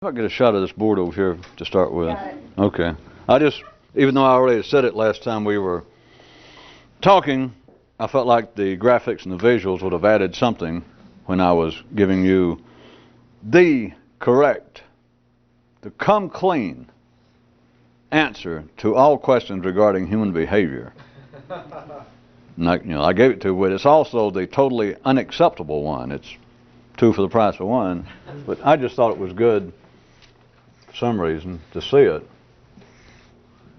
If I get a shot of this board over here to start with. Okay. Even though I already said it last time we were talking, I felt like the graphics and the visuals would have added something when I was giving you the correct, the come clean answer to all questions regarding human behavior. And I gave it to you, but it's also the totally unacceptable one. It's 2 for the price of 1. But I just thought it was good for some reason to see it.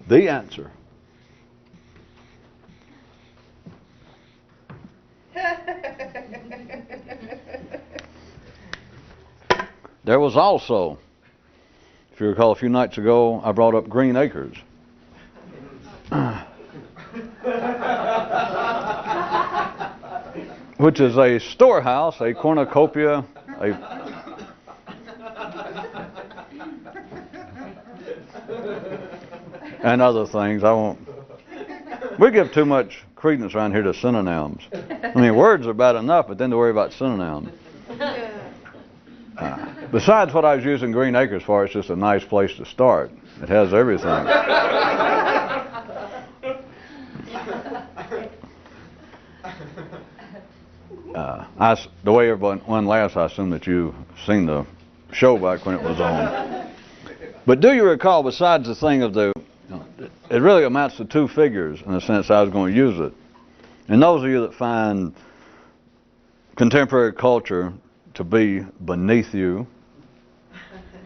The answer. There was also, if you recall a few nights ago, I brought up Green Acres. Which is a storehouse, a cornucopia, and other things. We give too much credence around here to synonyms. I mean, words are bad enough, but then to worry about synonyms. Besides what I was using Green Acres for, it's just a nice place to start. It has everything. The way everyone laughs, I assume that you've seen the show back when it was on. But do you recall, besides the thing of it really amounts to 2 figures in the sense I was going to use it. And those of you that find contemporary culture to be beneath you,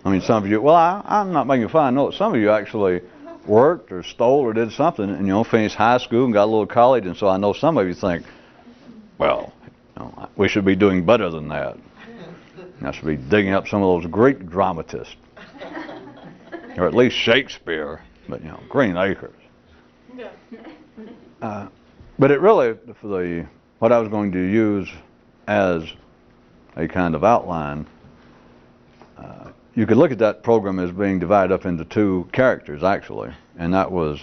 I mean, some of you, I'm not making fun. No, some of you actually worked or stole or did something and, finished high school and got a little college. And so I know some of you think, well, we should be doing better than that. I should be digging up some of those Greek dramatists. Or at least Shakespeare. But, Green Acres. But it really, what I was going to use as a kind of outline, you could look at that program as being divided up into 2 characters, actually. And that was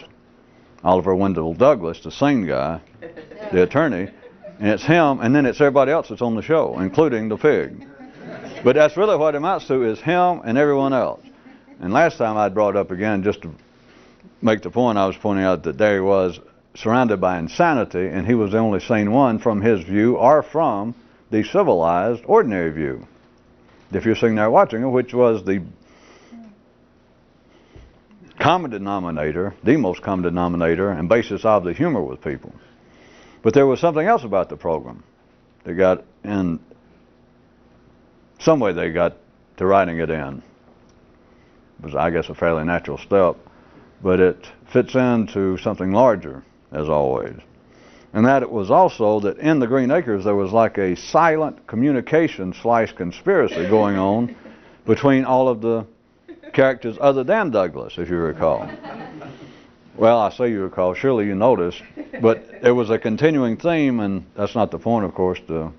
Oliver Wendell Douglas, the sane guy, the attorney. And it's him, and then it's everybody else that's on the show, including the pig. But that's really what it amounts to, is him and everyone else. And last time I brought up again, just to make the point, I was pointing out that there he was surrounded by insanity, and he was the only sane one from his view or from the civilized, ordinary view. If you're sitting there watching it, which was the common denominator, the most common denominator and basis of the humor with people. But there was something else about the program. In some way they got to writing it in. It was, I guess, a fairly natural step. But it fits into something larger, as always. And that it was also that in the Green Acres there was like a silent communication / conspiracy going on between all of the characters other than Douglas, if you recall. Well, I say you recall, surely you noticed, but there was a continuing theme, and that's not the point, of course, to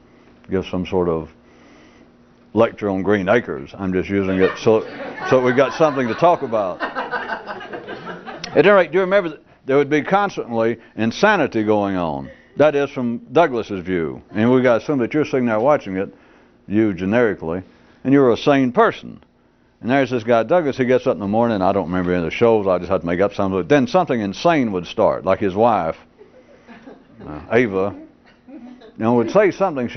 give some sort of lecture on Green Acres. I'm just using it so we got something to talk about. At any rate, do you remember that there would be constantly insanity going on? That is from Douglas's view. And we got to assume that you're sitting there watching it, you generically, and you're a sane person. And there's this guy, Douglas, he gets up in the morning, I don't remember any of the shows, I just had to make up something. Then something insane would start, like his wife, Ava, would say something,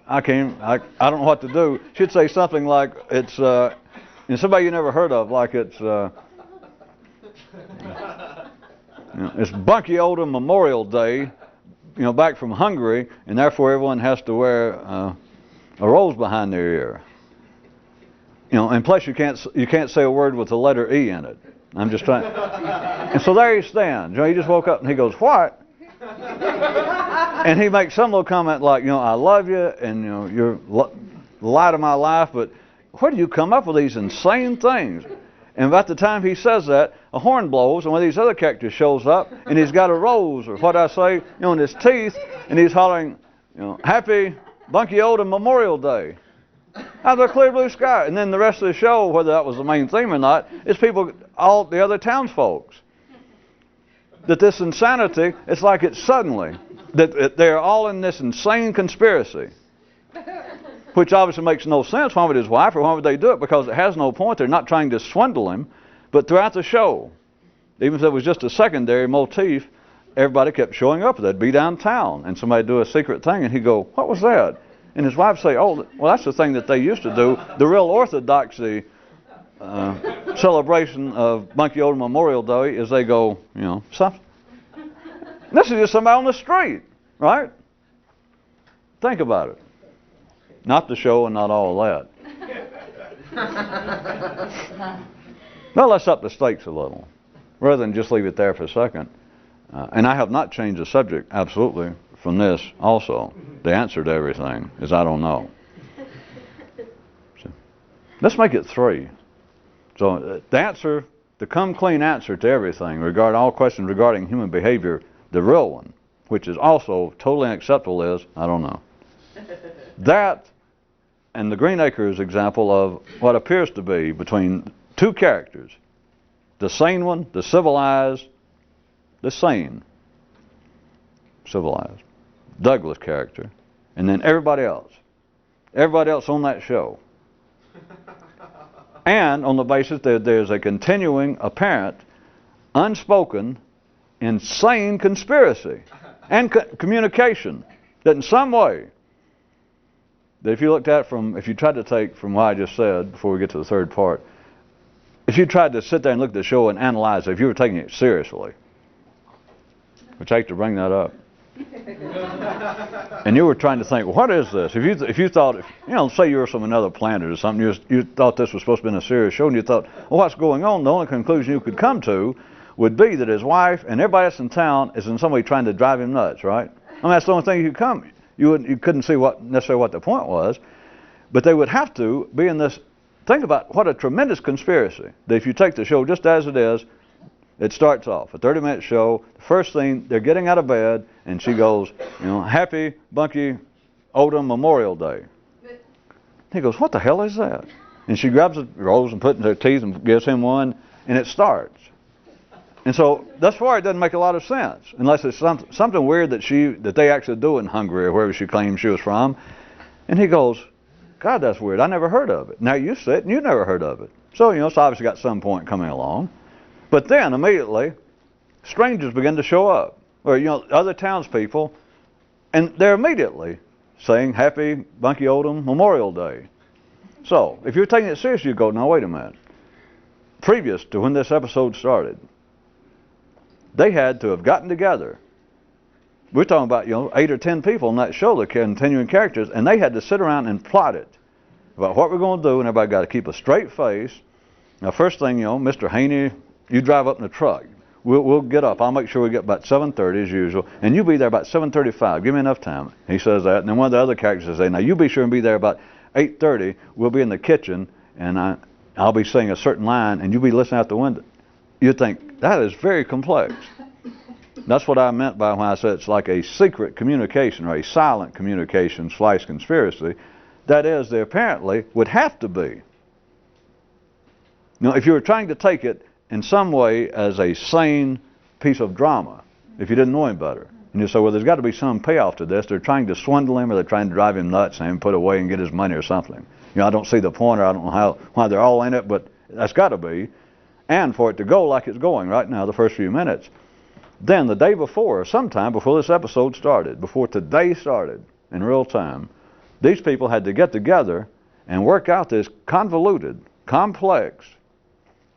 I don't know what to do. She'd say something like, it's somebody you never heard of, like it's Bunky Oldham Memorial Day, back from Hungary, and therefore everyone has to wear a rose behind their ear. And plus you can't say a word with the letter E in it. I'm just trying. And so there he stands. He just woke up and he goes, "What?" And he makes some little comment like, "I love you, and you're the light of my life, but where do you come up with these insane things?" And about the time he says that, a horn blows, and one of these other characters shows up, and he's got a rose, or what I say, in his teeth, and he's hollering, "Happy Bunky Oldham Memorial Day." Out of the clear blue sky. And then the rest of the show, whether that was the main theme or not, is people, all the other townsfolks. That this insanity, it's like it's suddenly, that they're all in this insane conspiracy. which obviously makes no sense. Why would his wife, or why would they do it? Because it has no point. They're not trying to swindle him. But throughout the show, even if it was just a secondary motif, everybody kept showing up. They'd be downtown, and somebody do a secret thing, and he'd go, "What was that?" And his wife say, "Oh, well, that's the thing that they used to do. The real orthodoxy celebration of Bunky Oldham Memorial Day is they go, you know, something." This is just somebody on the street, right? Think about it. Not the show and not all that. Well, let's up the stakes a little, rather than just leave it there for a second. And I have not changed the subject, absolutely, from this also. The answer to everything is I don't know. So, let's make it 3. So the answer, the come clean answer to everything, regarding all questions regarding human behavior, the real one, which is also totally unacceptable, is I don't know. That and the Green Acres example of what appears to be between 2 characters, the sane one, the civilized, the sane, civilized, Douglas character, and then everybody else on that show. And on the basis that there's a continuing, apparent, unspoken, insane conspiracy and communication that in some way, that if you looked at from, if you tried to take from what I just said before we get to the third part, if you tried to sit there and look at the show and analyze it, if you were taking it seriously, which I hate to bring that up, and you were trying to think, well, what is this? If you thought, you know, say you were from another planet or something, you thought this was supposed to be a serious show, and you thought, well, what's going on? The only conclusion you could come to would be that his wife and everybody else in town is in some way trying to drive him nuts, right? I mean, that's the only thing you could come. You couldn't see necessarily what the point was, but they would have to be in this. Think about what a tremendous conspiracy. That if you take the show just as it is, it starts off a 30-minute show. The first thing, they're getting out of bed, and she goes, you know, "Happy Bunky Oldham Memorial Day." He goes, "What the hell is that?" And she grabs a rose and puts it in her teeth and gives him one, and it starts. And so thus far it doesn't make a lot of sense, unless it's something weird that they actually do in Hungary or wherever she claims she was from. And he goes, "God, that's weird. I never heard of it." Now you sit and you never heard of it. So, you know, it's obviously got some point coming along. But then immediately, strangers begin to show up, or, you know, other townspeople, and they're immediately saying Happy Bunky Oldham Memorial Day. So if you're taking it seriously, you go, now wait a minute. Previous to when this episode started, they had to have gotten together. We're talking about, you know, 8 or 10 people on that show, the continuing characters, and they had to sit around and plot it about what we're going to do, and everybody got to keep a straight face. Now, first thing, you know, Mr. Haney, you drive up in the truck. We'll get up. I'll make sure we get about 7:30 as usual, and you be there about 7:35. Give me enough time. He says that, and then one of the other characters says, "Now you be sure and be there about 8:30. We'll be in the kitchen, and I'll be saying a certain line, and you'll be listening out the window." You think that is very complex. That's what I meant by when I said it's like a secret communication or a silent communication / conspiracy. That is, they apparently would have to be. Now, if you were trying to take it in some way as a sane piece of drama, if you didn't know him better, and you say, well, there's got to be some payoff to this. They're trying to swindle him, or they're trying to drive him nuts and have him put away and get his money or something. You know, I don't see the point, or I don't know why they're all in it, but that's got to be. And for it to go like it's going right now, the first few minutes, then the day before, sometime before this episode started, before today started in real time, these people had to get together and work out this convoluted, complex,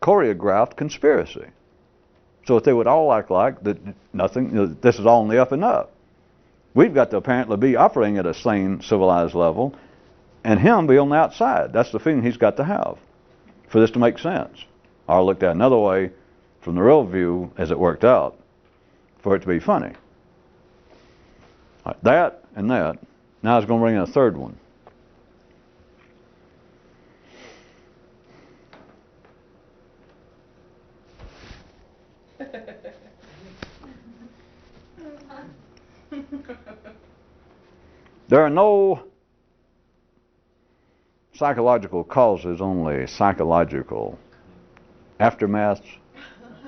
choreographed conspiracy, so that they would all act like that nothing, you know, this is all on the up and up. We've got to apparently be operating at a sane, civilized level, and him be on the outside. That's the feeling he's got to have for this to make sense. Or looked at another way, from the real view as it worked out, for it to be funny. Right, that and that. Now I was going to bring in a third one. There are no psychological causes, only psychological aftermaths,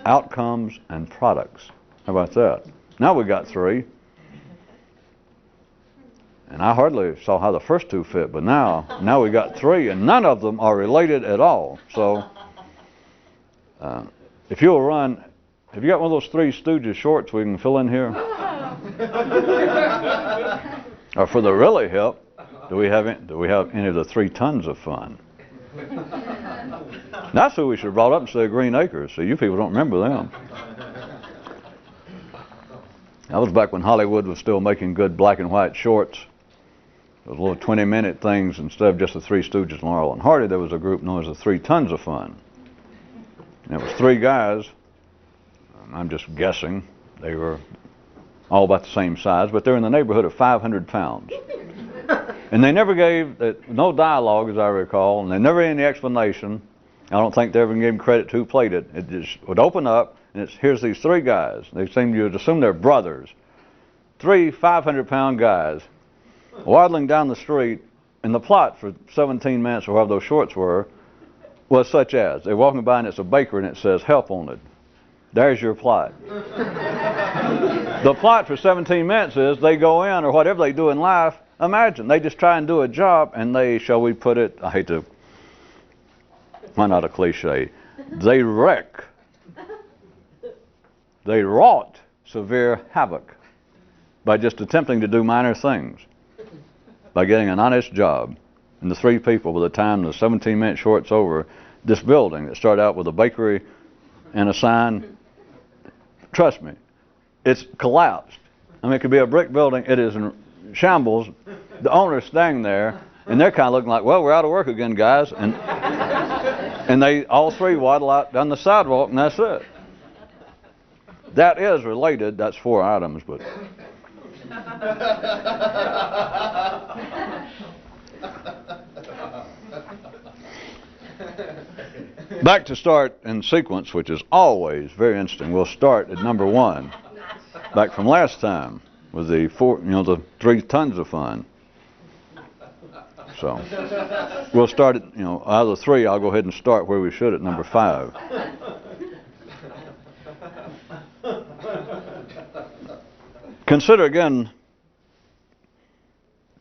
outcomes, and products. How about that? Now we got 3. And I hardly saw how the first two fit, but now we got three, and none of them are related at all. So, if you'll run, have you got one of those Three Stooges shorts we can fill in here? Or for the really hip, do we have any of the 3 Tons of Fun? That's who we should have brought up instead of Green Acres, so you people don't remember them. That was back when Hollywood was still making good black and white shorts. Those little 20-minute things instead of just the Three Stooges and Laurel and Hardy. There was a group known as the 3 Tons of Fun. And it was 3 guys. I'm just guessing. They were all about the same size, but they're in the neighborhood of 500 pounds. And they never gave no dialogue, as I recall, and they never had any explanation. I don't think they ever gave them credit to who played it. It just would open up, and here's these 3 guys. They seem to assume they're brothers. 3 500-pound guys waddling down the street, and the plot for 17 minutes, or whatever those shorts were, was such as they're walking by and it's a bakery and it says help on it. There's your plot. The plot for 17 minutes is they go in, or whatever they do in life. Imagine they just try and do a job, and they, shall we put it, I hate to, why not a cliche, they wreck, they wrought severe havoc by just attempting to do minor things, by getting an honest job. And the 3 people, by the time the 17-minute short's over, this building that started out with a bakery and a sign, trust me, it's collapsed. I mean, it could be a brick building. It is in shambles. The owner's standing there, and they're kind of looking like, well, we're out of work again, guys. And they all 3 waddle out down the sidewalk, and that's it. That is related. That's 4 items, but... Back to start in sequence, which is always very interesting. We'll start at number 1, back from last time, with the 3 Tons of Fun. So we'll start at, out of the 3, I'll go ahead and start where we should at number 5. Consider again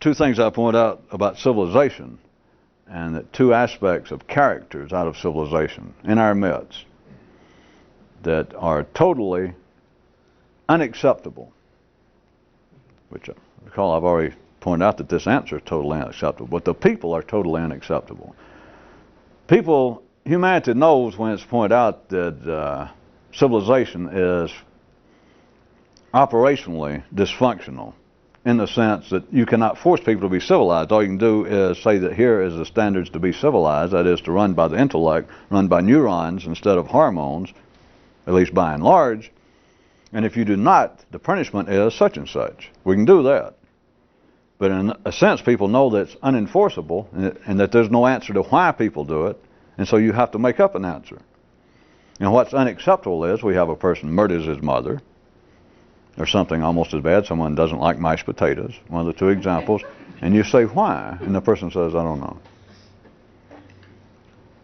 2 things I point out about civilization, and that 2 aspects of characters out of civilization in our midst that are totally unacceptable, which I recall I've already pointed out that this answer is totally unacceptable, but the people are totally unacceptable. Humanity knows when it's pointed out that civilization is operationally dysfunctional, in the sense that you cannot force people to be civilized. All you can do is say that here is the standards to be civilized, that is to run by the intellect, run by neurons instead of hormones, at least by and large. And if you do not, the punishment is such and such. We can do that. But in a sense, people know that it's unenforceable, and that there's no answer to why people do it, and so you have to make up an answer. And what's unacceptable is we have a person murders his mother, or something almost as bad, someone doesn't like mashed potatoes, one of the 2 examples, and you say, why? And the person says, I don't know.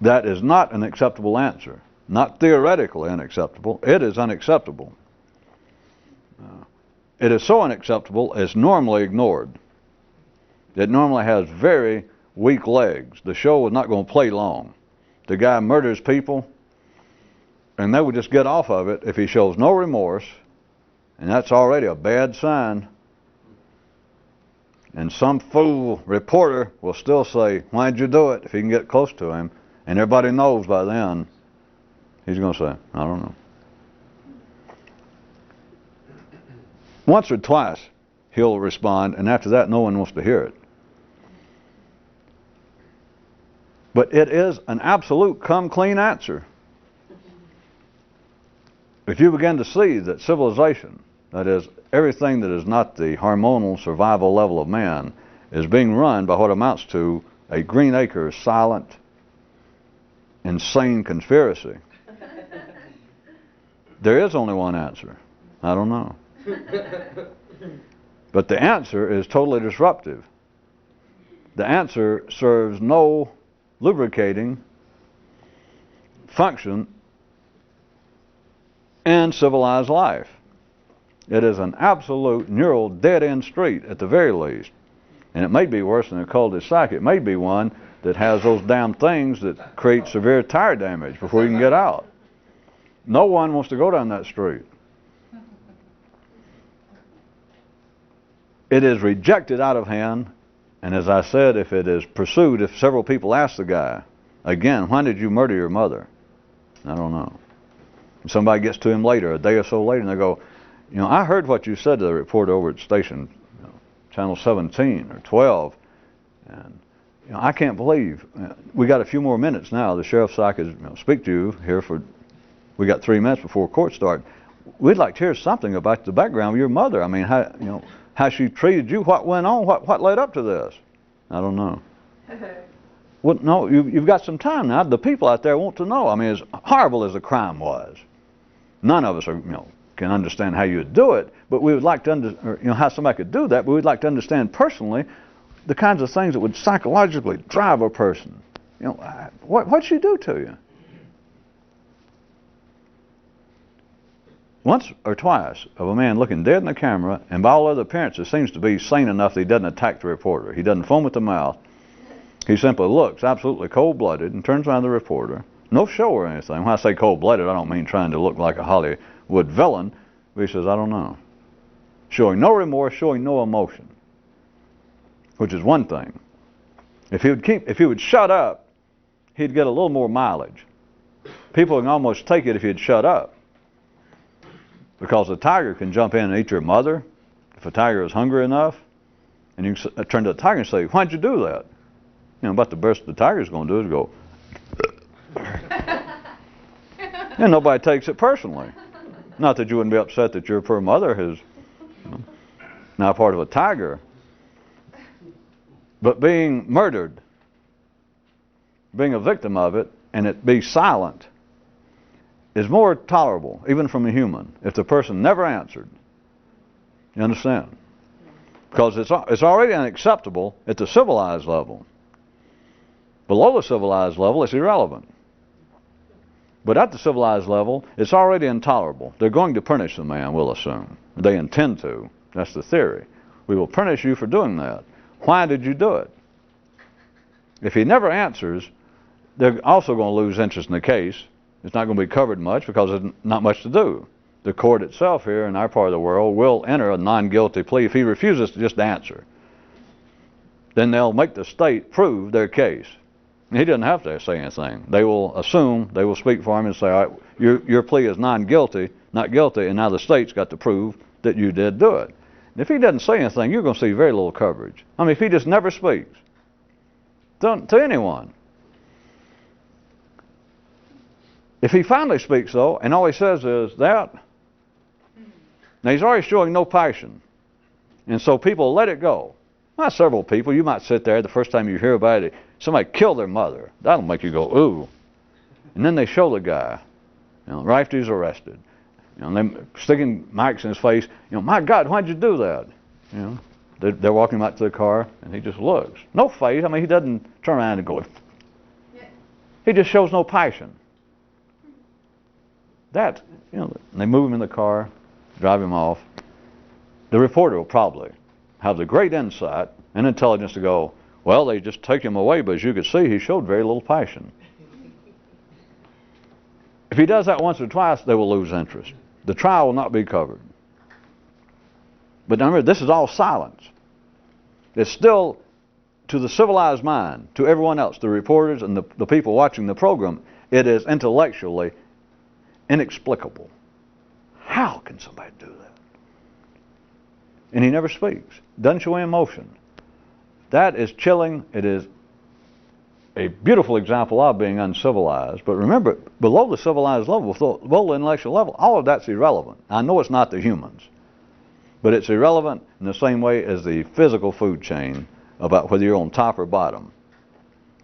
That is not an acceptable answer. Not theoretically unacceptable. It is unacceptable. It is so unacceptable, it's normally ignored. It normally has very weak legs. The show is not going to play long. The guy murders people, and they would just get off of it if he shows no remorse. And that's already a bad sign. And some fool reporter will still say, why'd you do it, if he can get close to him. And everybody knows by then, he's going to say, I don't know. Once or twice, he'll respond, and after that, no one wants to hear it. But it is an absolute come-clean answer. If you begin to see that civilization, that is, everything that is not the hormonal survival level of man, is being run by what amounts to a Green Acres silent, insane conspiracy, there is only one answer. I don't know. But the answer is totally disruptive. The answer serves no lubricating function in civilized life. It is an absolute neural dead-end street at the very least. And it may be worse than a cul-de-sac. It may be one that has those damn things that create severe tire damage before you can get out. No one wants to go down that street. It is rejected out of hand, and as I said, if it is pursued, if several people ask the guy, again, why did you murder your mother? I don't know. Somebody gets to him later, a day or so later, and they go, you know, I heard what you said to the reporter over at station, you know, channel 17 or 12, and you know, I can't believe, we got a few more minutes now. The sheriff's I could speak to you here for, we got 3 minutes before court starts. We'd like to hear something about the background of your mother. I mean, how, you know, how she treated you, what went on, what led up to this. I don't know. Well, no, you've got some time now. The people out there want to know. I mean, as horrible as the crime was, none of us are, you know, can understand how you would do it, but we would like to you know, how somebody could do that, but we'd like to understand personally the kinds of things that would psychologically drive a person. You know, what'd she do to you? Once or twice of a man looking dead in the camera, and by all other appearances seems to be sane enough that he doesn't attack the reporter. He doesn't foam at the mouth. He simply looks absolutely cold-blooded and turns around the reporter. No show or anything. When I say cold-blooded, I don't mean trying to look like a Hollywood villain. But he says, I don't know. Showing no remorse, showing no emotion. Which is one thing. If he would shut up, he'd get a little more mileage. People can almost take it if he'd shut up. Because a tiger can jump in and eat your mother, if a tiger is hungry enough, and you can turn to the tiger and say, why'd you do that? You know, about the best the tiger's going to do is go, and nobody takes it personally. Not that you wouldn't be upset that your poor mother is, you know, now part of a tiger. But being murdered, being a victim of it, and it be silent, is more tolerable, even from a human, if the person never answered. You understand? Because it's already unacceptable at the civilized level. Below the civilized level, it's irrelevant. But at the civilized level, it's already intolerable. They're going to punish the man, we'll assume. They intend to. That's the theory. We will punish you for doing that. Why did you do it? If he never answers, they're also going to lose interest in the case. It's not going to be covered much because there's not much to do. The court itself here in our part of the world will enter a non-guilty plea if he refuses to just answer. Then they'll make the state prove their case. He doesn't have to say anything. They will assume, they will speak for him and say, all right, your plea is non-guilty, not guilty, and now the state's got to prove that you did do it. And if he doesn't say anything, you're going to see very little coverage. I mean, if he just never speaks to anyone. If he finally speaks, though, and all he says is that, now he's already showing no passion. And so people let it go. Not several people. You might sit there the first time you hear about it, somebody killed their mother. That'll make you go, ooh. And then they show the guy, you know, right after he's arrested. You know, and they're sticking mics in his face. You know, my God, why'd you do that? You know, they're walking him out to the car, and he just looks. No face. I mean, he doesn't turn around and go. He just shows no passion. That, you know, they move him in the car, drive him off. The reporter will probably have the great insight and intelligence to go, well, they just take him away, but as you can see, he showed very little passion. If he does that once or twice, they will lose interest. The trial will not be covered. But remember, this is all silence. It's still, to the civilized mind, to everyone else, the reporters and the people watching the program, it is intellectually inexplicable. How can somebody do that? And he never speaks. Doesn't show any emotion. That is chilling. It is a beautiful example of being uncivilized. But remember, below the civilized level, below the intellectual level, all of that's irrelevant. I know it's not the humans, but it's irrelevant in the same way as the physical food chain about whether you're on top or bottom.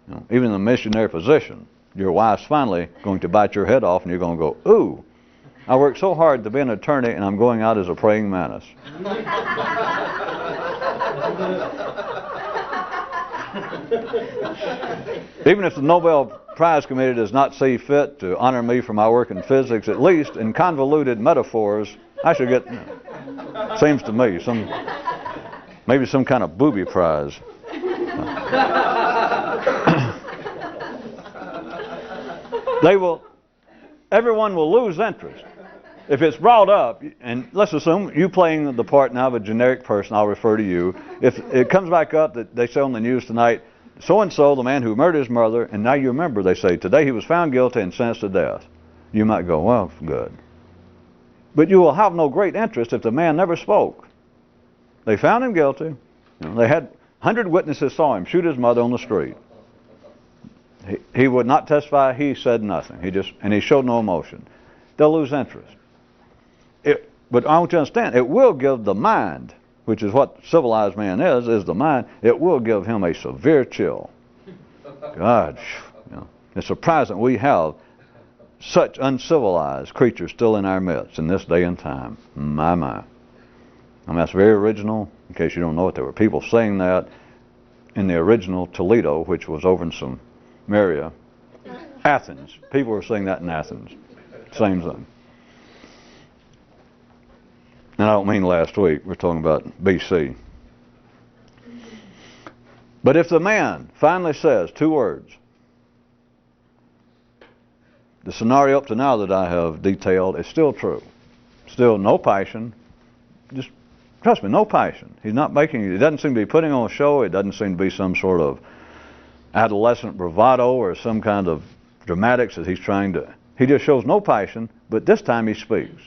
You know, even in the missionary position, your wife's finally going to bite your head off and you're going to go, ooh, I worked so hard to be an attorney and I'm going out as a praying mantis. Even if the Nobel Prize Committee does not see fit to honor me for my work in physics, at least in convoluted metaphors, I should get, seems to me, some Maybe some kind of booby prize. Everyone will lose interest. If it's brought up, and let's assume you playing the part now of a generic person, I'll refer to you. If it comes back up that they say on the news tonight, so-and-so, the man who murdered his mother, and now you remember they say, today he was found guilty and sentenced to death. You might go, well, good. But you will have no great interest if the man never spoke. They found him guilty. They had 100 witnesses saw him shoot his mother on the street. He would not testify. He said nothing. And he showed no emotion. They'll lose interest. But I want you to understand, it will give the mind, which is what civilized man is the mind, it will give him a severe chill. God, it's surprising we have such uncivilized creatures still in our midst in this day and time. My. I mean, that's very original. In case you don't know it, there were people saying that in the original Toledo, which was over in Samaria, Athens. People were saying that in Athens. Same thing. And I don't mean last week. We're talking about BC. But if the man finally says 2 words, the scenario up to now that I have detailed is still true. Still no passion. Just trust me, no passion. He doesn't seem to be putting on a show. It doesn't seem to be some sort of adolescent bravado or some kind of dramatics that he's trying to. He just shows no passion, but this time he speaks.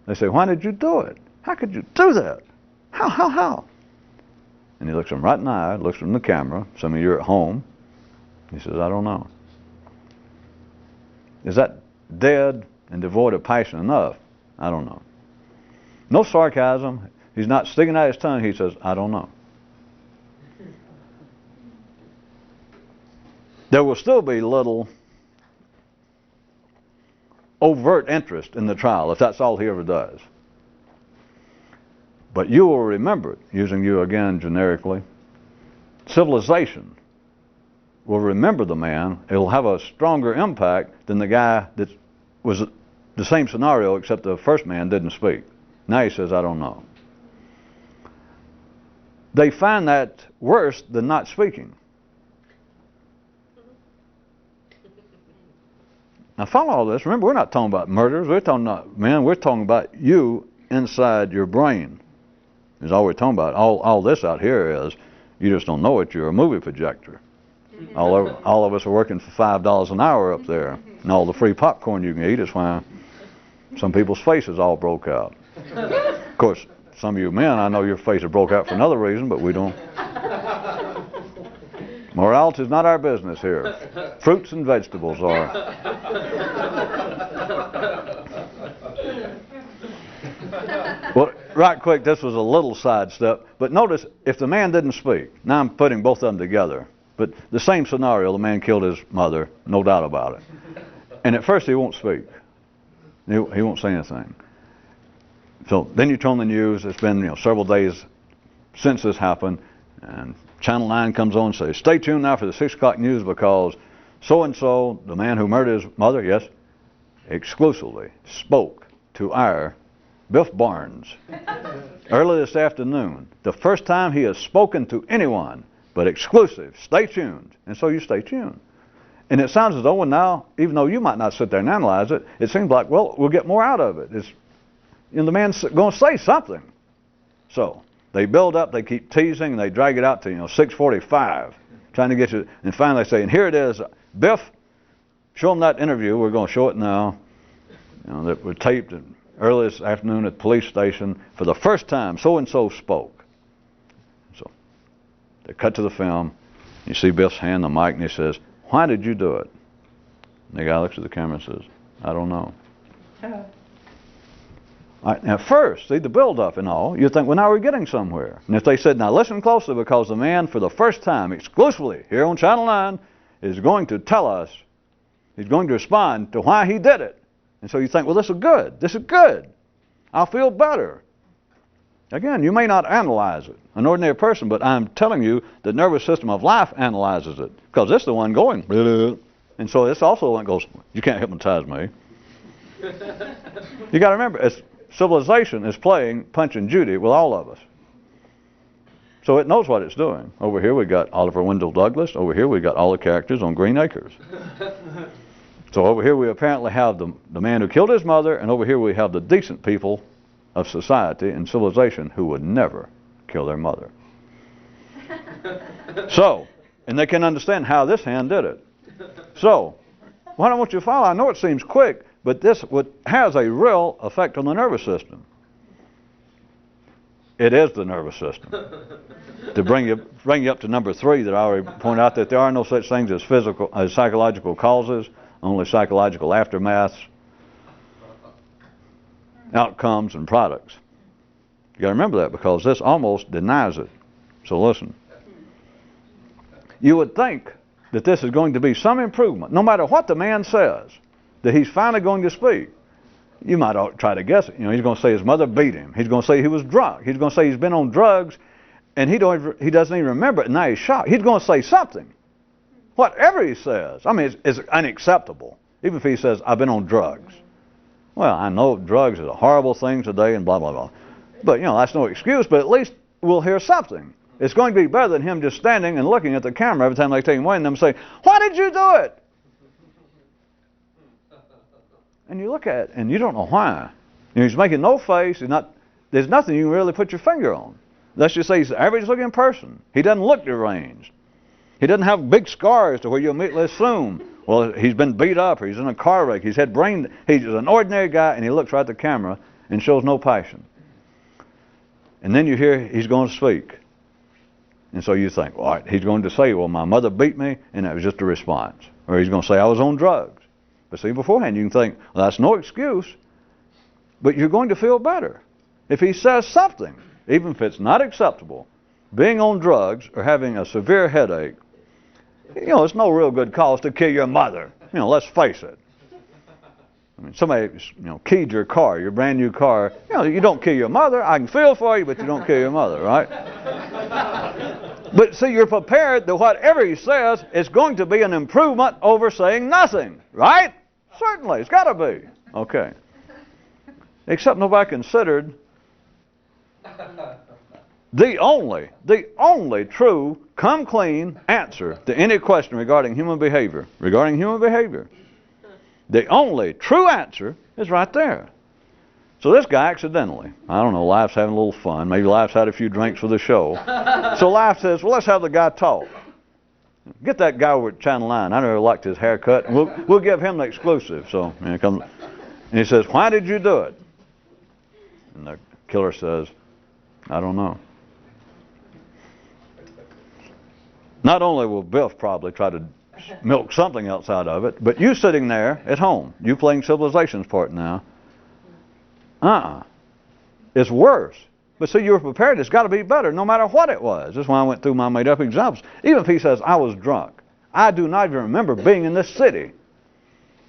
They say, why did you do it? How could you do that? How? And he looks them right in the eye, looks them in the camera. Some of you are at home. He says, I don't know. Is that dead and devoid of passion enough? I don't know. No sarcasm. He's not sticking out his tongue. He says, I don't know. There will still be little overt interest in the trial if that's all he ever does. But you will remember it, using you again generically. Civilization will remember the man. It will have a stronger impact than the guy that was the same scenario, except the first man didn't speak. Now he says, I don't know. They find that worse than not speaking. Now follow all this. Remember, we're not talking about murders. We're talking about you inside your brain. Is all we're talking about. All this out here is, you just don't know it. You're a movie projector. All of us are working for $5 an hour up there. And all the free popcorn you can eat is why some people's faces all broke out. Of course, some of you men, I know your faces broke out for another reason, but we don't. Morality is not our business here. Fruits and vegetables are. Well, right quick, this was a little sidestep, but notice if the man didn't speak, now I'm putting both of them together, but the same scenario, the man killed his mother, no doubt about it. And at first he won't speak. He won't say anything. So then you turn on the news, it's been several days since this happened, and Channel 9 comes on and says, stay tuned now for the 6 o'clock news because so-and-so, the man who murdered his mother, yes, exclusively spoke to our Biff Barnes early this afternoon. The first time he has spoken to anyone, but exclusive. Stay tuned. And so you stay tuned. And it sounds as though, well, now, even though you might not sit there and analyze it, it seems like, well, we'll get more out of it. The man's going to say something. So they build up, they keep teasing, and they drag it out to 6:45, trying to get you. And finally they say, and here it is, Biff, show them that interview. We're going to show it now. That was taped early this afternoon at the police station. For the first time, so-and-so spoke. So they cut to the film. You see Biff's hand on the mic, and he says, why did you do it? And the guy looks at the camera and says, I don't know. At first, see the build-up and all, you think, well, now we're getting somewhere. And if they said, now listen closely, because the man, for the first time, exclusively here on Channel 9, is going to tell us, he's going to respond to why he did it. And so you think, well, this is good. This is good. I'll feel better. Again, you may not analyze it, an ordinary person, but I'm telling you, the nervous system of life analyzes it, because it's the one going. And so it's also the one that goes, you can't hypnotize me. You got to remember, civilization is playing Punch and Judy with all of us. So it knows what it's doing. Over here we got Oliver Wendell Douglas. Over here we got all the characters on Green Acres. So over here we apparently have the man who killed his mother, and over here we have the decent people of society and civilization who would never kill their mother. So, and they can understand how this hand did it. So, what I want you to follow, I know it seems quick, but this has a real effect on the nervous system. It is the nervous system. To bring you up to number 3, that I already pointed out, that there are no such things as psychological causes, only psychological aftermaths, outcomes, and products. You got to remember that, because this almost denies it. So listen. You would think that this is going to be some improvement, no matter what the man says, that he's finally going to speak. You might try to guess it. You know, he's going to say his mother beat him. He's going to say he was drunk. He's going to say he's been on drugs, and he doesn't even remember it, and now he's shocked. He's going to say something. Whatever he says, I mean, it's unacceptable. Even if he says, I've been on drugs. Well, I know drugs is a horrible thing today, and blah, blah, blah. But, you know, that's no excuse, but at least we'll hear something. It's going to be better than him just standing and looking at the camera every time they take him away and them say, why did you do it? And you look at it, and you don't know why. You know, he's making no face. There's nothing you can really put your finger on. Let's just say he's the average-looking person. He doesn't look deranged. He doesn't have big scars to where you'll immediately assume, well, he's been beat up, or he's in a car wreck, he's an ordinary guy, and he looks right at the camera and shows no passion. And then you hear he's going to speak. And so you think, all right, he's going to say, well, my mother beat me, and that was just a response. Or he's going to say, I was on drugs. But see, beforehand you can think, well, that's no excuse, but you're going to feel better. If he says something, even if it's not acceptable, being on drugs or having a severe headache, you know, it's no real good cause to kill your mother. You know, let's face it. I mean, somebody, you know, keyed your car, your brand new car. You know, you don't kill your mother. I can feel for you, but you don't kill your mother, right? But see, you're prepared that whatever he says is going to be an improvement over saying nothing, right? Certainly, it's got to be. Okay. Except nobody considered the only true, come clean answer to any question regarding human behavior. The only true answer is right there. So this guy accidentally, I don't know, Life's having a little fun. Maybe Life's had a few drinks for the show. So Life says, well, let's have the guy talk. Get that guy over at Channel 9. I never liked his haircut. And we'll give him the exclusive. So and he says, why did you do it? And the killer says, I don't know. Not only will Biff probably try to milk something else out of it, but you sitting there at home, you playing civilization's part now, it's worse. But see, you were prepared. It's got to be better, no matter what it was. That's why I went through my made-up examples. Even if he says, I was drunk, I do not even remember being in this city.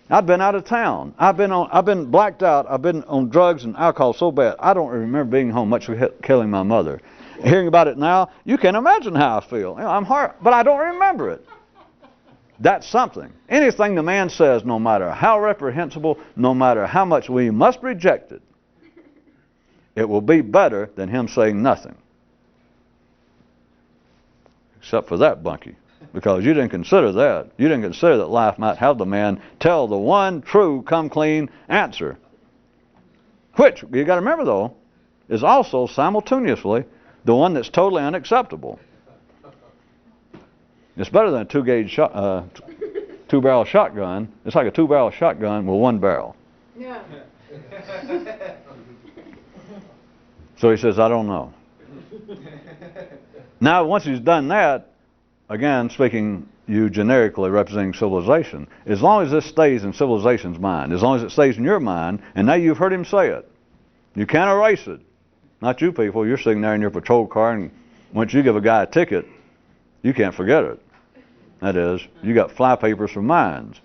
I've been out of town. I've been blacked out. I've been on drugs and alcohol so bad, I don't remember being home, much killing my mother. Hearing about it now, you can't imagine how I feel. You know, I'm hard, but I don't remember it. That's something. Anything the man says, no matter how reprehensible, no matter how much we must reject it, it will be better than him saying nothing. Except for that, Bunky. Because you didn't consider that. You didn't consider that Life might have the man tell the one true, come clean answer. Which, you got to remember though, is also simultaneously the one that's totally unacceptable. It's better than a two-barrel shotgun. It's like a two-barrel shotgun with one barrel. Yeah. So he says, I don't know. Now, once he's done that, again, speaking you generically representing civilization, as long as this stays in civilization's mind, as long as it stays in your mind, and now you've heard him say it, you can't erase it. Not you people. You're sitting there in your patrol car, and once you give a guy a ticket, you can't forget it. That is, you got flypapers for minds.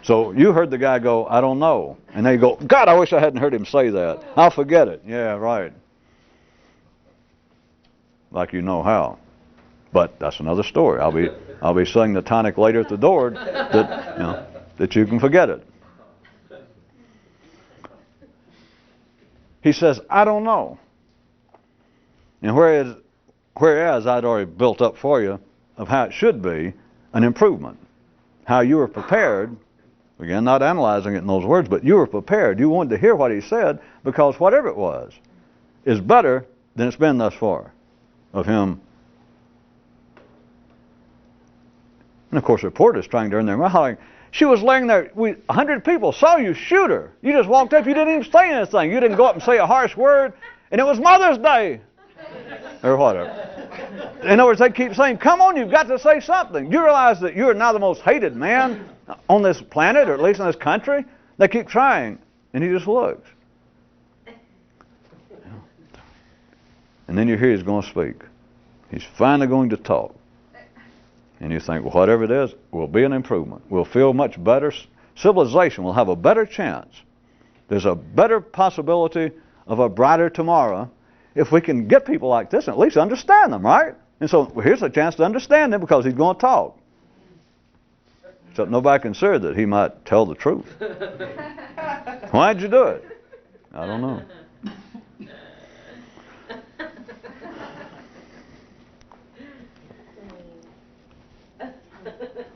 So you heard the guy go, I don't know. And they go, God, I wish I hadn't heard him say that. I'll forget it. Yeah, right. Like you know how. But that's another story. I'll be selling the tonic later at the door that you can forget it. He says, I don't know. And whereas whereas I'd already built up for you of how it should be an improvement. How you were prepared, again, not analyzing it in those words, but you were prepared. You wanted to hear what he said because whatever it was is better than it's been thus far of him. And of course, reporters trying to earn their money, hollering, she was laying there, 100 people saw you shoot her. You just walked up, you didn't even say anything. You didn't go up and say a harsh word, and it was Mother's Day. Or whatever. In other words, they keep saying, come on, you've got to say something. You realize that you are now the most hated man on this planet, or at least in this country? They keep trying, and he just looks. And then you hear he's going to speak. He's finally going to talk. And you think, well, whatever it is, will be an improvement. We'll feel much better. Civilization will have a better chance. There's a better possibility of a brighter tomorrow if we can get people like this and at least understand them, right? And so here's a chance to understand them because he's going to talk. Except nobody considered that he might tell the truth. Why'd you do it? I don't know.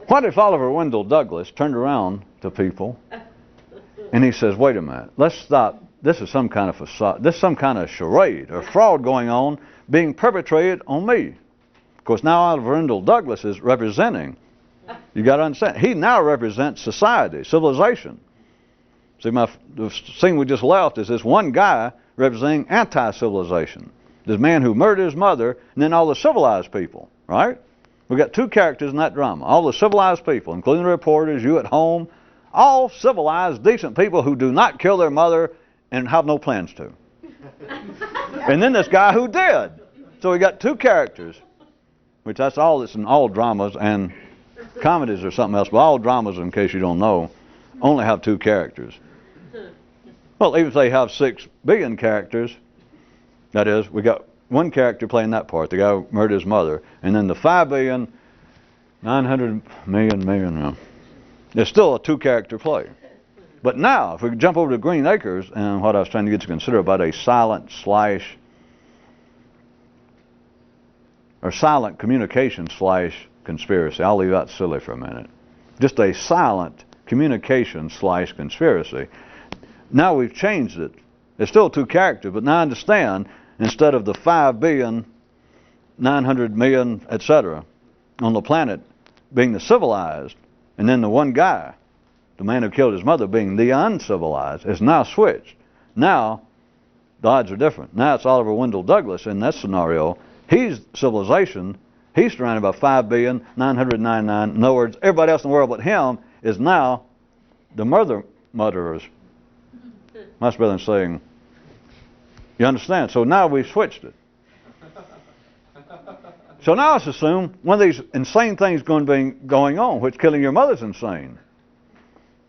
What if Oliver Wendell Douglas turned around to people and he says, wait a minute, let's stop. This is some kind of facade. This is some kind of charade or fraud going on being perpetrated on me. Of course, now Oliver Wendell Douglas is representing. You got to understand. He now represents society, civilization. See, the scene we just left is this one guy representing anti-civilization. This man who murdered his mother, and then all the civilized people, right? We've got two characters in that drama. All the civilized people, including the reporters, you at home, all civilized, decent people who do not kill their mother and have no plans to. And then this guy who did. So we got two characters, which that's all that's in all dramas, and comedies or something else, but all dramas, in case you don't know, only have two characters. Well, even if they have 6 billion characters, that is, we got one character playing that part, the guy who murdered his mother, and then the 5,900,000,000,000, there's still a 2-character play. But now, if we jump over to Green Acres, and what I was trying to get you to consider about a silent slash, or silent communication slash conspiracy. I'll leave that silly for a minute. Just a silent communication slash conspiracy. Now we've changed it. It's still 2 characters, but now I understand, instead of the 5,900,000,000, etc., on the planet being the civilized, and then the one guy, the man who killed his mother, being the uncivilized, is now switched. Now, the odds are different. Now it's Oliver Wendell Douglas in that scenario. He's civilization. He's surrounded by 5,999,000,000. In other words, everybody else in the world but him is now the murderers. Much better than saying, you understand? So now we've switched it. So now let's assume one of these insane things going on, which killing your mother's insane.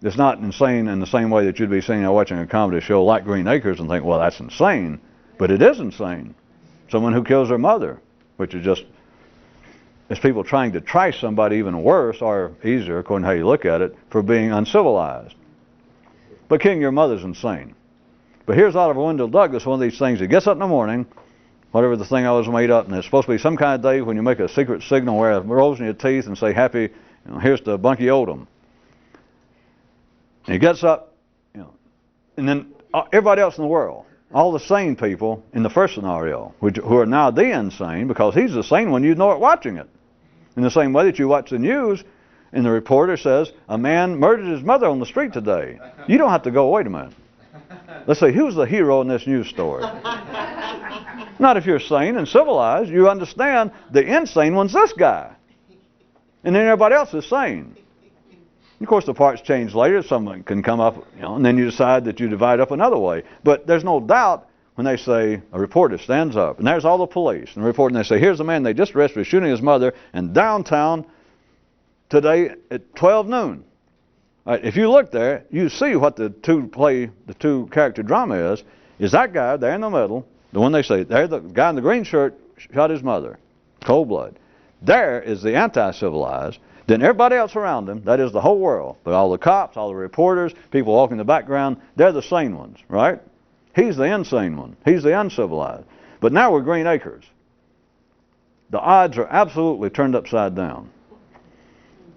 It's not insane in the same way that you'd be sitting there watching a comedy show like Green Acres and think, well, that's insane. But it is insane. Someone who kills their mother, which is just, it's people trying to trash somebody even worse or easier, according to how you look at it, for being uncivilized. But killing your mother's insane. But here's Oliver Wendell Douglas, one of these things. He gets up in the morning, whatever the thing I was made up, and it's supposed to be some kind of day when you make a secret signal where it rolls in your teeth and say, happy, here's to Bunky Oldham. And he gets up, and then everybody else in the world, all the sane people in the first scenario, who are now the insane, because he's the sane one, you know it watching it. In the same way that you watch the news, and the reporter says, a man murdered his mother on the street today. You don't have to go, wait a minute. Let's say, who's the hero in this news story? Not if you're sane and civilized. You understand the insane one's this guy. And then everybody else is sane. Of course, the parts change later. Someone can come up, and then you decide that you divide up another way. But there's no doubt when they say, a reporter stands up, and there's all the police, and the reporter, and they say, here's a man they just arrested for shooting his mother in downtown today at 12 noon. All right, if you look there, you see what the 2-character drama is that guy there in the middle, the one they say, there, the guy in the green shirt shot his mother, cold blood. There is the anti-civilized. Then everybody else around him, that is the whole world, but all the cops, all the reporters, people walking in the background, they're the sane ones, right? He's the insane one. He's the uncivilized. But now we're Green Acres. The odds are absolutely turned upside down.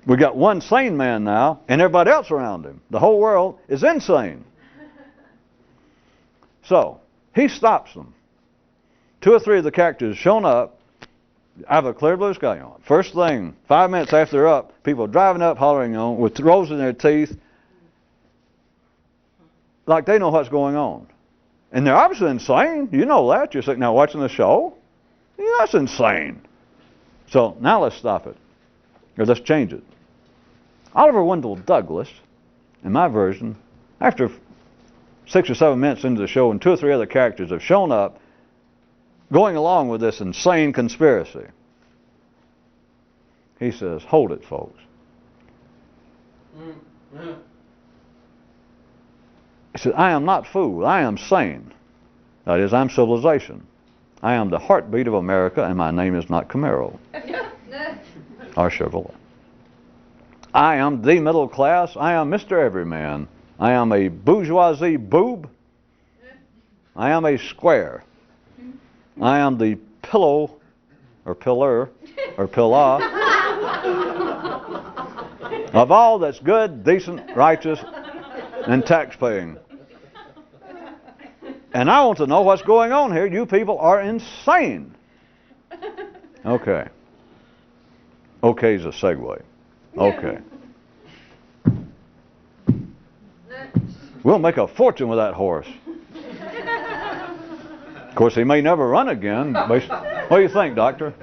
We got one sane man now, and everybody else around him. The whole world is insane. So, he stops them. 2 or 3 of the characters shown up. I have a clear blue sky. First thing, 5 minutes after they're up, people driving up, hollering on, with rolls in their teeth, like they know what's going on. And they're obviously insane. You know that. You're sitting there watching the show. Yeah, that's insane. So now let's stop it. Or let's change it. Oliver Wendell Douglas, in my version, after 6 or 7 minutes into the show and 2 or 3 other characters have shown up, going along with this insane conspiracy, he says, hold it, folks. He said, I am not fool. I am sane. That is, I'm civilization. I am the heartbeat of America, and my name is not Camaro or Chevrolet. I am the middle class. I am Mr. Everyman. I am a bourgeoisie boob. I am a square. I am the pillow, or pillar, or pillar of all that's good, decent, righteous, and tax-paying. And I want to know what's going on here. You people are insane. Okay. Okay's a segue. Okay. We'll make a fortune with that horse. Of course, he may never run again. What do you think, Doctor?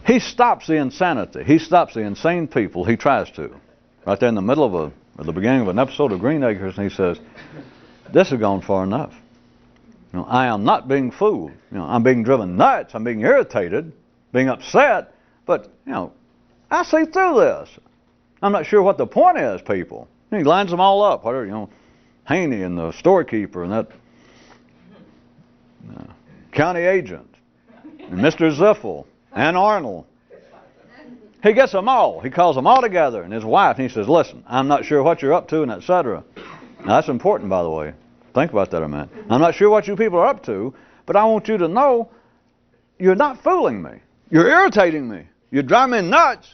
He stops the insanity. He stops the insane people. He tries to. Right there in the middle of at the beginning of an episode of Green Acres, and he says, this has gone far enough. You know, I am not being fooled. You know, I'm being driven nuts. I'm being irritated, being upset. But, you know, I see through this. I'm not sure what the point is, people. And he lines them all up. Whatever, you know, Haney and the storekeeper and that county agent and Mr. Ziffel and Arnold. He gets them all. He calls them all together and his wife, and he says, listen, I'm not sure what you're up to, and etc. Now, that's important, by the way. Think about that a minute. I'm not sure what you people are up to, but I want you to know you're not fooling me. You're irritating me. You're driving me nuts.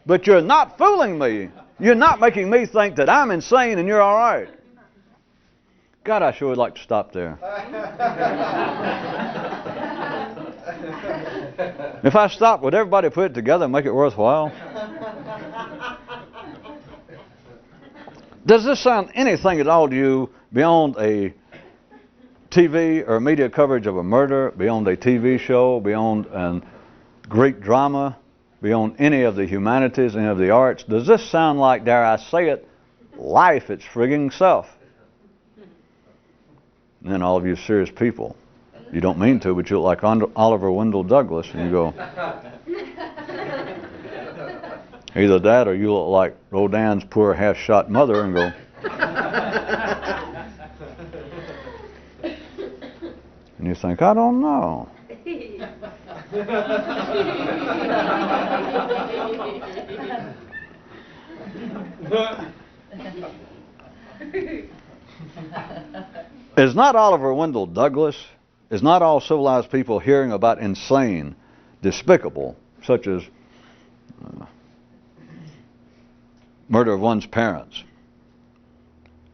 But you're not fooling me. You're not making me think that I'm insane and you're all right. God, I sure would like to stop there. If I stopped, would everybody put it together and make it worthwhile? Does this sound anything at all to you beyond a TV or media coverage of a murder, beyond a TV show, beyond a Greek drama, beyond any of the humanities, any of the arts? Does this sound like, dare I say it, life its frigging self? And then all of you serious people, you don't mean to, but you look like Oliver Wendell Douglas, and you go, either that or you look like Rodin's poor half-shot mother and go, and you think, I don't know. Is not Oliver Wendell Douglas, is not all civilized people hearing about insane, despicable, such as murder of one's parents?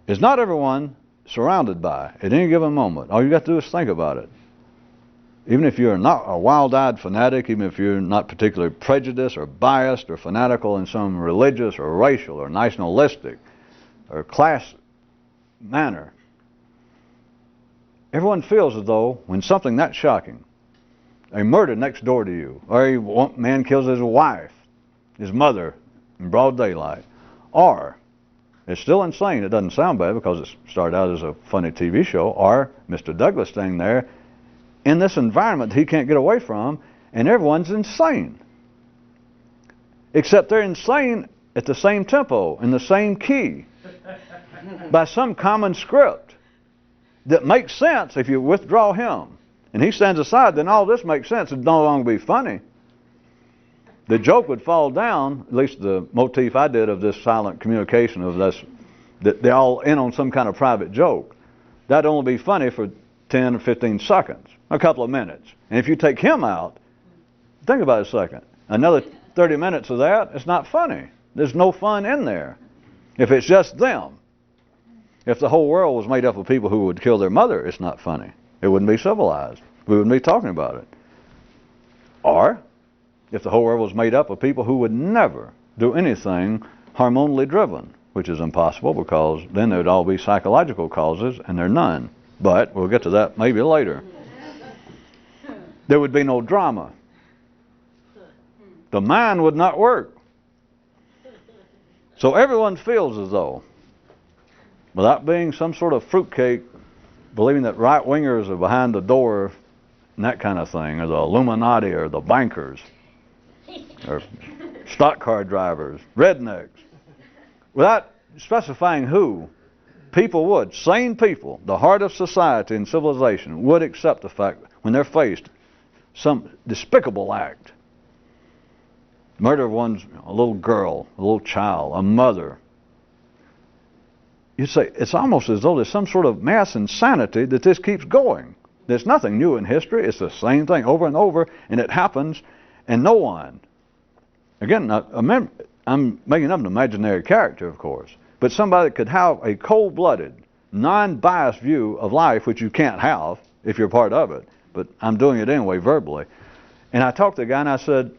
Is not everyone surrounded by at any given moment? All you got to do is think about it. Even if you're not a wild-eyed fanatic, even if you're not particularly prejudiced or biased or fanatical in some religious or racial or nationalistic or class manner, everyone feels as though when something that shocking, a murder next door to you, or a man kills his wife, his mother, in broad daylight, or it's still insane, it doesn't sound bad because it started out as a funny TV show, or Mr. Douglas staying there in this environment he can't get away from, and everyone's insane. Except they're insane at the same tempo, in the same key, by some common script that makes sense if you withdraw him and he stands aside, then all this makes sense. It'd no longer be funny. The joke would fall down, at least the motif I did of this silent communication of this, that they're all in on some kind of private joke. That'd only be funny for 10 or 15 seconds, a couple of minutes. And if you take him out, think about it a second. Another 30 minutes of that, it's not funny. There's no fun in there. If it's just them. If the whole world was made up of people who would kill their mother, it's not funny. It wouldn't be civilized. We wouldn't be talking about it. Or, if the whole world was made up of people who would never do anything hormonally driven, which is impossible because then there would all be psychological causes, and there are none. But we'll get to that maybe later. There would be no drama. The mind would not work. So everyone feels as though, without being some sort of fruitcake, believing that right-wingers are behind the door and that kind of thing, or the Illuminati, or the bankers, or stock car drivers, rednecks, without specifying who, people would, sane people, the heart of society and civilization, would accept the fact when they're faced some despicable act, murder of a little girl, a little child, a mother. You say, it's almost as though there's some sort of mass insanity that this keeps going. There's nothing new in history. It's the same thing over and over, and it happens, and no one. Again, I'm making up an imaginary character, of course, but somebody that could have a cold-blooded, non-biased view of life, which you can't have if you're part of it, but I'm doing it anyway verbally. And I talked to the guy, and I said,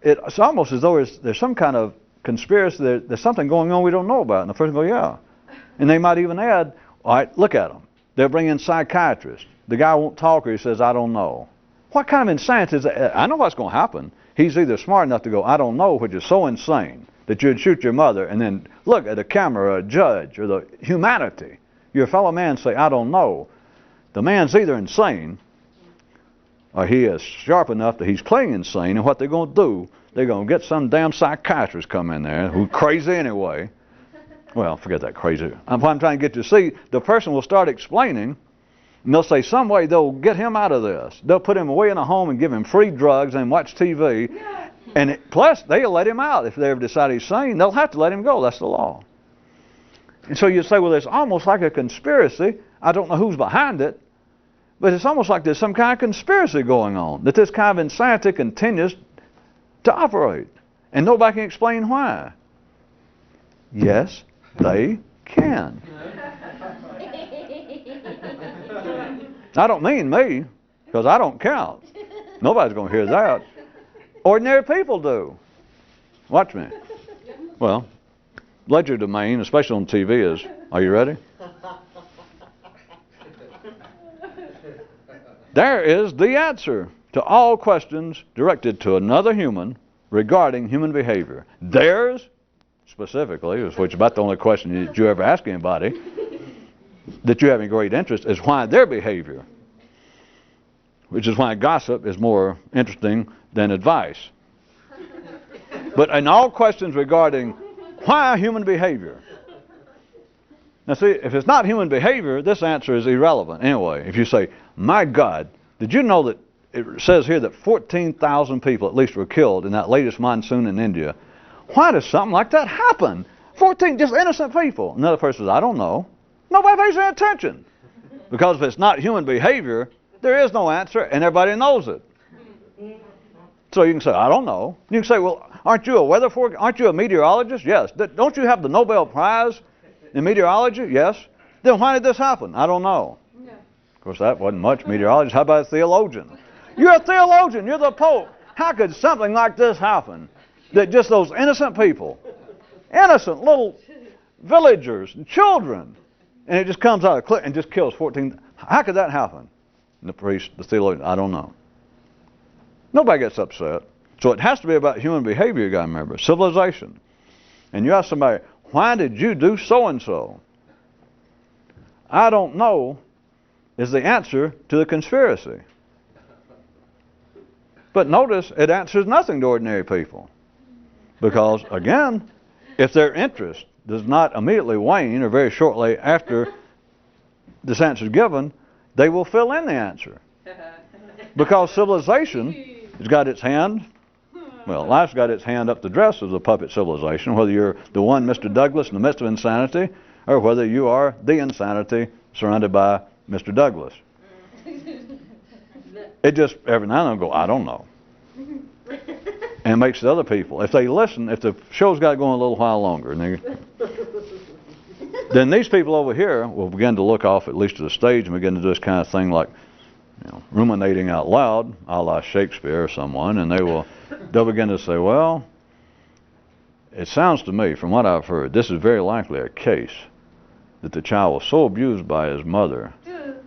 it's almost as though there's some kind of conspiracy, there's something going on we don't know about. And the person goes, yeah. And they might even add, all right, look at them. They'll bring in psychiatrists. The guy won't talk, or he says, I don't know. What kind of insanity is that? I know what's going to happen. He's either smart enough to go, I don't know, which is so insane that you'd shoot your mother and then look at a camera or a judge or the humanity. Your fellow man say, I don't know. The man's either insane or he is sharp enough that he's playing insane, and what they're going to do, they're going to get some damn psychiatrist come in there who's crazy anyway. Well, forget that crazy. What I'm trying to get you to see, the person will start explaining, and they'll say some way they'll get him out of this. They'll put him away in a home and give him free drugs and watch TV. And plus, they'll let him out. If they ever decide he's sane, they'll have to let him go. That's the law. And so you say, well, it's almost like a conspiracy. I don't know who's behind it, but it's almost like there's some kind of conspiracy going on, that this kind of insanity continues to operate. And nobody can explain why. Yes, they can. I don't mean me, because I don't count. Nobody's going to hear that. Ordinary people do. Watch me. Well, ledger domain, especially on TV, is, are you ready? There is the answer to all questions directed to another human regarding human behavior. Theirs, specifically, which is about the only question that you ever ask anybody, that you have any great interest, is why their behavior, which is why gossip is more interesting than advice. But in all questions regarding why human behavior. Now see, if it's not human behavior, this answer is irrelevant anyway. If you say, my God, did you know that it says here that 14,000 people at least were killed in that latest monsoon in India? Why does something like that happen? 14 just innocent people. Another person says, I don't know. Nobody pays any attention. Because if it's not human behavior, there is no answer, and everybody knows it. So you can say, I don't know. You can say, well, aren't you a weather forecaster? Aren't you a meteorologist? Yes. Don't you have the Nobel Prize in meteorology? Yes. Then why did this happen? I don't know. No. Of course, that wasn't much meteorologist. How about a theologian? You're a theologian. You're the Pope. How could something like this happen? That just those innocent people, innocent little villagers and children, and it just comes out of a cliff and just kills 14. How could that happen? And the priest, the theologian, I don't know. Nobody gets upset. So it has to be about human behavior, you got to remember, civilization. And you ask somebody, why did you do so-and-so? I don't know is the answer to the conspiracy. But notice it answers nothing to ordinary people. Because, again, if their interest does not immediately wane or very shortly after this answer is given, they will fill in the answer. Because civilization has got its hand, well, life's got its hand up the dress of the puppet civilization, whether you're the one Mr. Douglas in the midst of insanity, or whether you are the insanity surrounded by Mr. Douglas. It just, every now and then, go, I don't know. And it makes the other people, if they listen, if the show's got going a little while longer, and then these people over here will begin to look off at least to the stage and begin to do this kind of thing like, ruminating out loud, a la Shakespeare or someone, and they'll begin to say, well, it sounds to me, from what I've heard, this is very likely a case that the child was so abused by his mother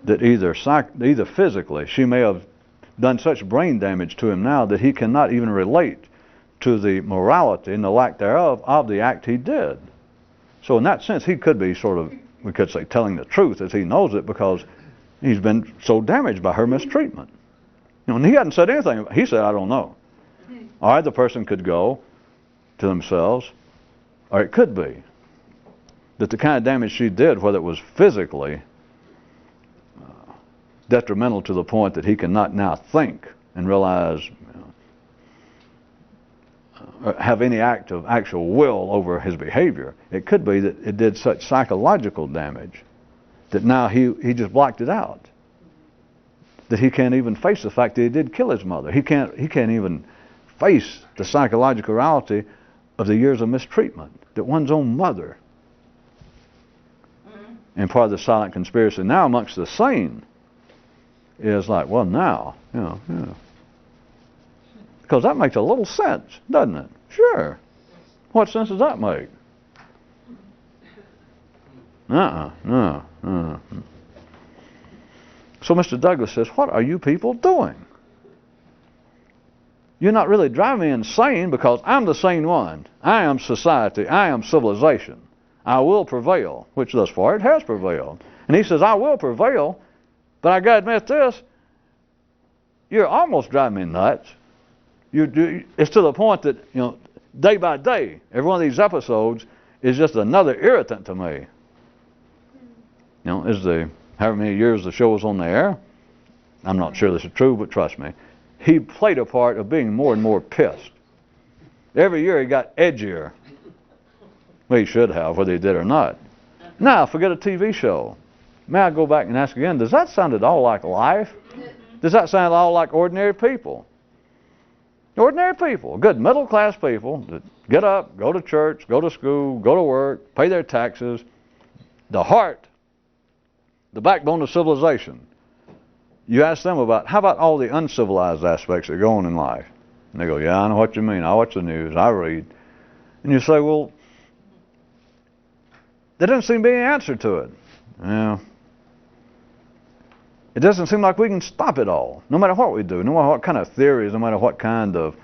that either physically she may have done such brain damage to him now that he cannot even relate to the morality and the lack thereof of the act he did. So in that sense, he could be sort of, we could say, telling the truth as he knows it, because he's been so damaged by her mistreatment. And he hadn't said anything. He said, I don't know. All right, the person could go to themselves, or it could be that the kind of damage she did, whether it was physically detrimental to the point that he cannot now think and realize, have any act of actual will over his behavior. It could be that it did such psychological damage that now he just blocked it out. That he can't even face the fact that he did kill his mother. He can't even face the psychological reality of the years of mistreatment that one's own mother. And part of the silent conspiracy now amongst the sane is like, well, now, because that makes a little sense, doesn't it? Sure. What sense does that make? No. So Mr. Douglas says, what are you people doing? You're not really driving me insane, because I'm the sane one. I am society. I am civilization. I will prevail, which thus far it has prevailed. And he says, I will prevail, but I got to admit this, you're almost driving me nuts. It's to the point that, day by day, every one of these episodes is just another irritant to me. However many years the show was on the air, I'm not sure this is true, but trust me, he played a part of being more and more pissed. Every year he got edgier. Well, he should have, whether he did or not. Now, forget a TV show. May I go back and ask again, does that sound at all like life? Does that sound at all like ordinary people? Ordinary people, good middle-class people that get up, go to church, go to school, go to work, pay their taxes. The heart, the backbone of civilization. You ask them about, how about all the uncivilized aspects that go on in life? And they go, yeah, I know what you mean. I watch the news. I read. And you say, well, there doesn't seem to be any answer to it. Yeah. It doesn't seem like we can stop it all, no matter what we do, no matter what kind of theories, no matter what kind of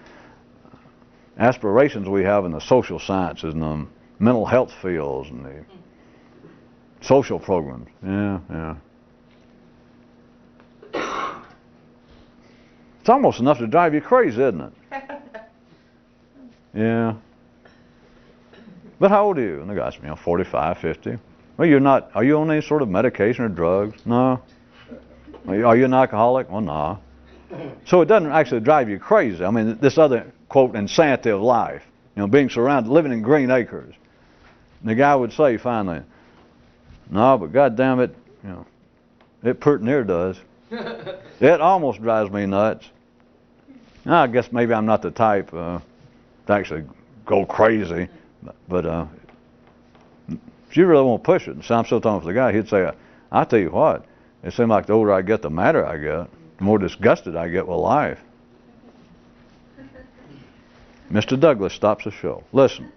aspirations we have in the social sciences and the mental health fields and the social programs. Yeah. It's almost enough to drive you crazy, isn't it? Yeah. But how old are you? And the guy's, 45, 50. Well, you're not, are you on any sort of medication or drugs? No. Are you an alcoholic? Well, no. So it doesn't actually drive you crazy. I mean, this other, quote, insanity of life, being surrounded, living in green acres. And the guy would say finally, no, but goddamn it, it pretty near does. It almost drives me nuts. Now, I guess maybe I'm not the type to actually go crazy, but if you really want to push it, so I'm still talking to the guy, he'd say, I'll tell you what, it seems like the older I get, the madder I get, the more disgusted I get with life. Mr. Douglas stops the show. Listen,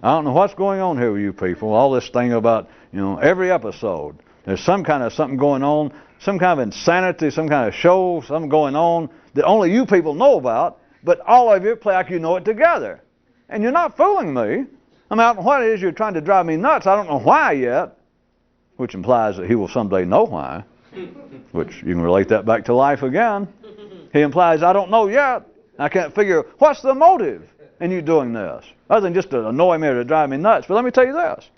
I don't know what's going on here with you people, all this thing about, every episode, there's some kind of something going on, some kind of insanity, some kind of show, something going on that only you people know about, but all of you play like you know it together. And you're not fooling me. I mean, I don't know what it is you're trying to drive me nuts. I don't know why yet, which implies that he will someday know why, which you can relate that back to life again. He implies, I don't know yet. I can't figure, what's the motive in you doing this? Other than just to annoy me or to drive me nuts. But let me tell you this.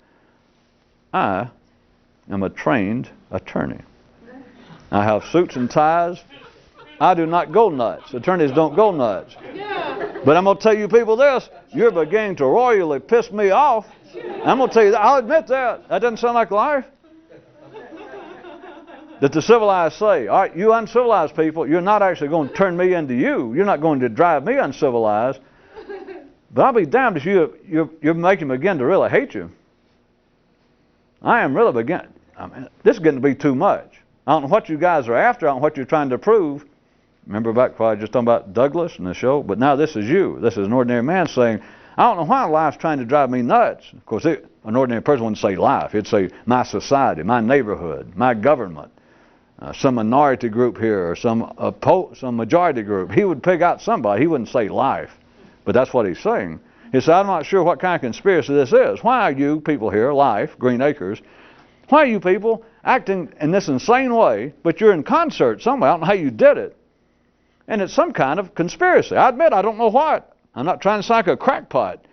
I am a trained attorney. I have suits and ties I do not go nuts. Attorneys don't go nuts. But I'm going to tell you people this. You're beginning to royally piss me off. I'm going to tell you that. I'll admit that. That doesn't sound like life. That the civilized say, all right, you uncivilized people, you're not actually going to turn me into you. You're not going to drive me uncivilized. But I'll be damned if you're making me begin to really hate you. I am really beginning. I mean, this is getting to be too much. I don't know what you guys are after. I don't know what you're trying to prove. Remember back when I was just talking about Douglas in the show? But now this is you. This is an ordinary man saying, I don't know why life's trying to drive me nuts. Of course, an ordinary person wouldn't say life. He'd say my society, my neighborhood, my government, some minority group here, or some majority group. He would pick out somebody. He wouldn't say life. But that's what he's saying. He said, I'm not sure what kind of conspiracy this is. Why are you people here, life, Green Acres, why are you people acting in this insane way, but you're in concert somewhere? I don't know how you did it. And it's some kind of conspiracy. I admit I don't know what. I'm not trying to sound like a crackpot.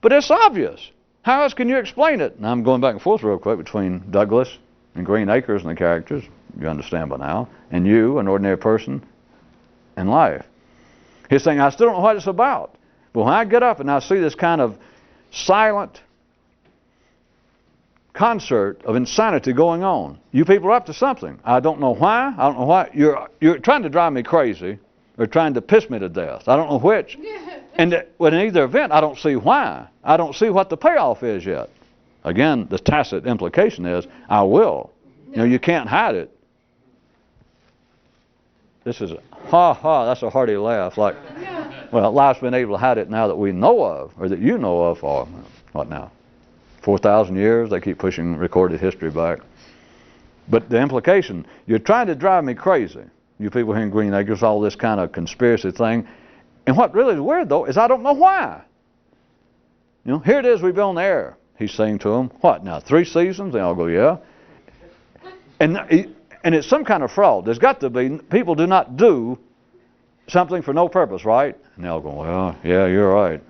But it's obvious. How else can you explain it? And I'm going back and forth real quick between Douglas and Green Acres and the characters. You understand by now. And you, an ordinary person, and life. He's saying, I still don't know what it's about. But when I get up and I see this kind of silent concert of insanity going on, you people are up to something. I don't know why. I don't know why. You're trying to drive me crazy or trying to piss me to death. I don't know which. And in either event, I don't see why. I don't see what the payoff is yet. Again, the tacit implication is, I will. You know, you can't hide it. This is, that's a hearty laugh. Like, well, life's been able to hide it now that we know of, or that you know of, for, what now, 4,000 years? They keep pushing recorded history back. But the implication, you're trying to drive me crazy. You people here in Green Acres, all this kind of conspiracy thing. And what really is weird, though, is I don't know why. You know, here it is, we've been on the air. He's saying to them, what now, 3 seasons? They all go, yeah. And it's some kind of fraud. There's got to be. People do not do something for no purpose, right? And they all go, well, yeah, you're right.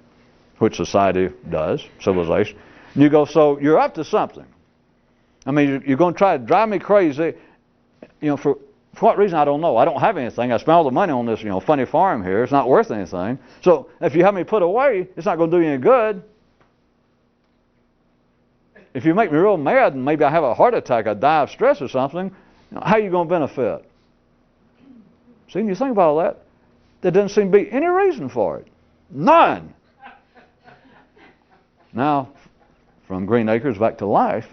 Which society does, civilization. And you go, so you're up to something. I mean, you're going to try to drive me crazy, you know, for what reason, I don't know. I don't have anything. I spent all the money on this, you know, funny farm here. It's not worth anything. So if you have me put away, it's not going to do you any good. If you make me real mad and maybe I have a heart attack, I die of stress or something, you know, how are you going to benefit? See, when you think about all that, there doesn't seem to be any reason for it. None. Now, from Green Acres back to life,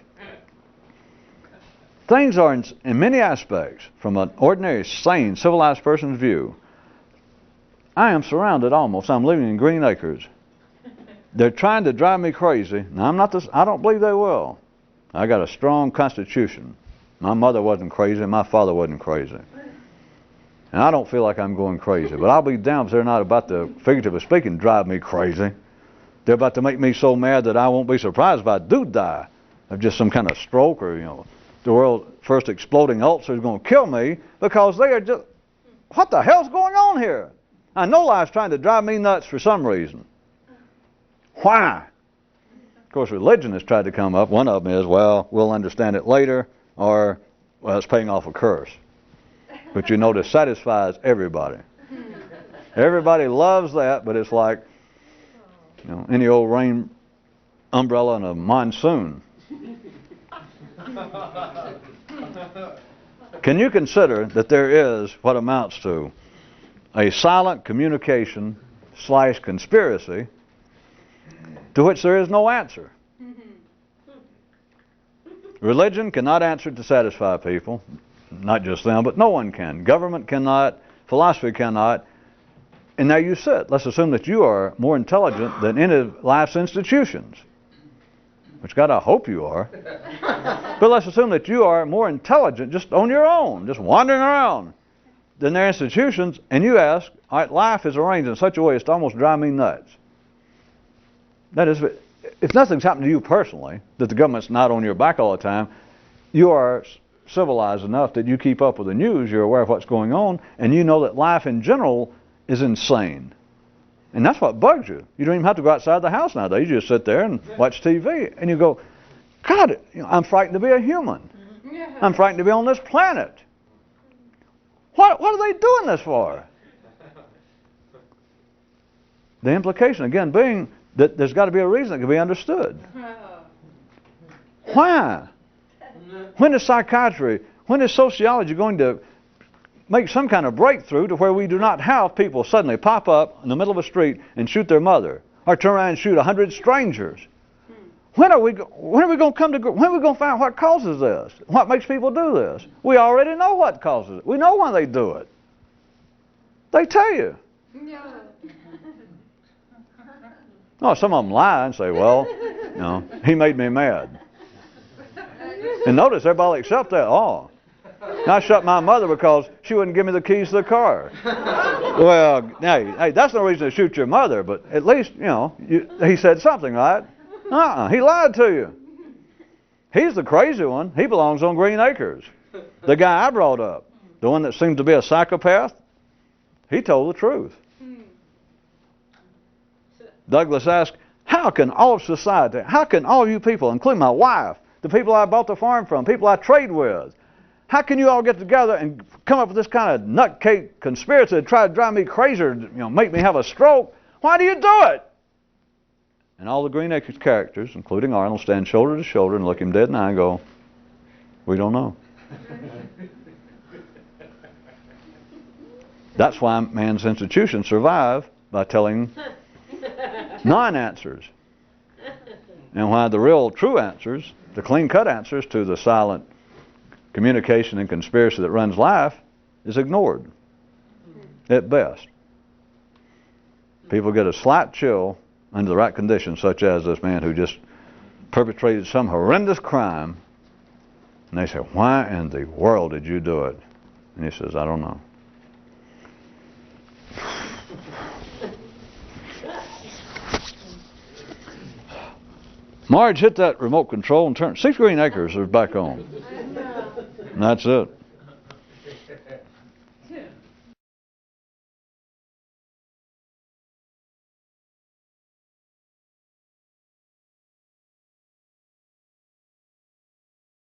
things are, in many aspects, from an ordinary, sane, civilized person's view, I am surrounded almost. I'm living in Green Acres. They're trying to drive me crazy. Now, I don't believe they will. I got a strong constitution. My mother wasn't crazy. My father wasn't crazy. And I don't feel like I'm going crazy. But I'll be damned if they're not about to, figuratively speaking, drive me crazy. They're about to make me so mad that I won't be surprised if I do die of just some kind of stroke, or, you know, the world's first exploding ulcer is going to kill me, because they are just, what the hell's going on here? I know life's trying to drive me nuts for some reason. Why? Of course, religion has tried to come up. One of them is, well, we'll understand it later, or, well, it's paying off a curse. But you notice, satisfies everybody. Everybody loves that, but it's like, you know, any old rain umbrella in a monsoon. Can you consider that there is what amounts to a silent communication / conspiracy to which there is no answer? Religion cannot answer to satisfy people, not just them, but no one can. Government cannot, philosophy cannot. And there you sit. Let's assume that you are more intelligent than any of life's institutions, which God, I hope you are. But let's assume that you are more intelligent just on your own, just wandering around, than their institutions, and you ask, all right, life is arranged in such a way as to almost drive me nuts. That is, if nothing's happened to you personally, that the government's not on your back all the time, you are civilized enough that you keep up with the news, you're aware of what's going on, and you know that life in general is insane. And that's what bugs you. You don't even have to go outside the house nowadays. You just sit there and watch TV, and you go, God, you know, I'm frightened to be a human. I'm frightened to be on this planet. What are they doing this for? The implication, again, being that there's got to be a reason that can be understood. Why? When is psychiatry, when is sociology going to make some kind of breakthrough to where we do not have people suddenly pop up in the middle of a street and shoot their mother, or turn around and shoot 100 strangers? When are we going to come to? When are we going to find out what causes this? What makes people do this? We already know what causes it. We know why they do it. They tell you. Oh, some of them lie and say, "Well, you know, he made me mad." And notice everybody will accept that. Oh, I shot my mother because she wouldn't give me the keys to the car. Well, hey, that's no reason to shoot your mother, but at least, you know, he said something, right? He lied to you. He's the crazy one. He belongs on Green Acres. The guy I brought up, the one that seemed to be a psychopath, he told the truth. Douglas asked, how can all of society, how can all you people, including my wife, the people I bought the farm from, people I trade with, how can you all get together and come up with this kind of nutcake conspiracy to try to drive me crazy or, you know, make me have a stroke? Why do you do it? And all the Green Acres characters, including Arnold, stand shoulder to shoulder and look him dead in the eye and go, we don't know. That's why man's institutions survive by telling non-answers. And why the real true answers, the clean-cut answers to the silent communication and conspiracy that runs life, is ignored at best. People get a slight chill under the right conditions, such as this man who just perpetrated some horrendous crime, and they say, why in the world did you do it? And he says, I don't know. Marge, hit that remote control and turn. 6 Green Acres are back on. And that's it.